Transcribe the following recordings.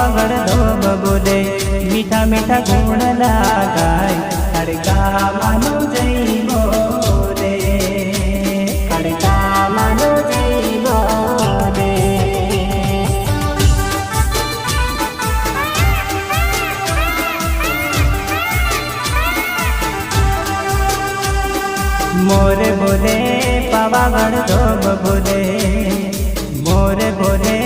पावागढ़ धोम बोले मीठा मीठा गुण लगाय खड़का मानो जय बोले खड़का मानो जय बोले। मोरे बोले पावागढ़ धोम बोले मोरे बोले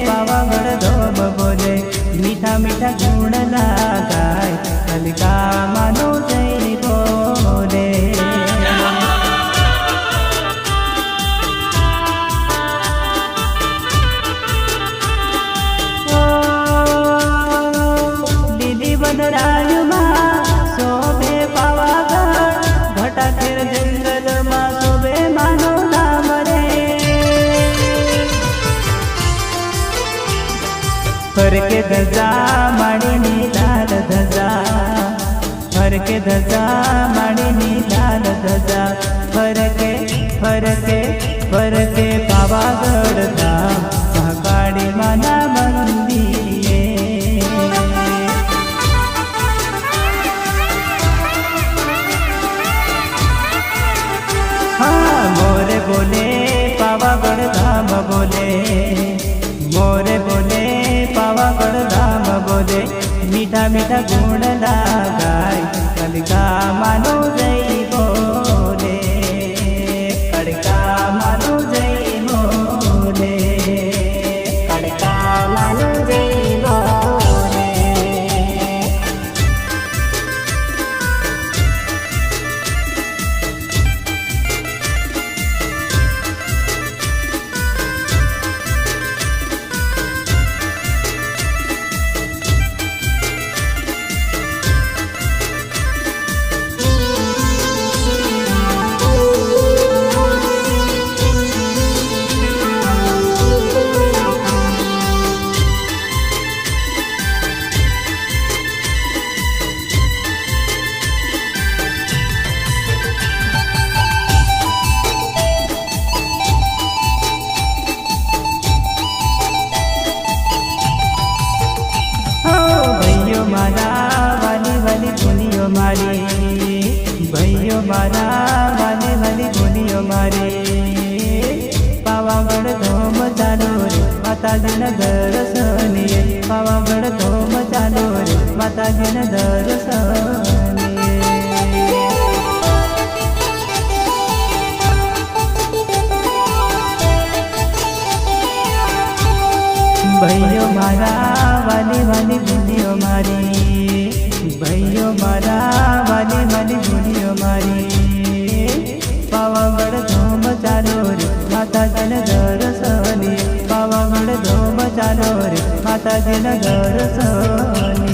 पावागढ़ धोम बोले मीठा मीठा गुण लगाय खड़का मानो जय बोले। दीदी बदरायु शोभे पावागढ़ घटा तेर जंगल में शोभे मानो नाम रे। फर के धजा माड़ी लाल धजा फर के धजा माड़ी लाल धजा फर के पावागढ़ धाम महाकाली माना मंदिरे। हाँ मोरे बोले पावागढ़ धाम बोले मोरे बोले पावागढ़ धाम बोले मीठा मीठा गुण लगाय खड़का मानो जय बोले खड़का मानो जय बोले खड़का मानो जय बोले। मारा वाली वाली दुनिया मारी भैयो मारा वाली वाली दुनिया मारी पावागढ़ धोम चालो रे माताजी न दर्शनिए पावागढ़ धोम चालो रे माताजी न दर्शनिए। भैयो मारा वाली वाली दुनिया मारी भैयो मारा वाली वाली दुनिया मारी पावागढ़ धोम चालो रे माताजी न दर्शनिए पावागढ़ धोम चालो रे माताजी न दर्शनिए।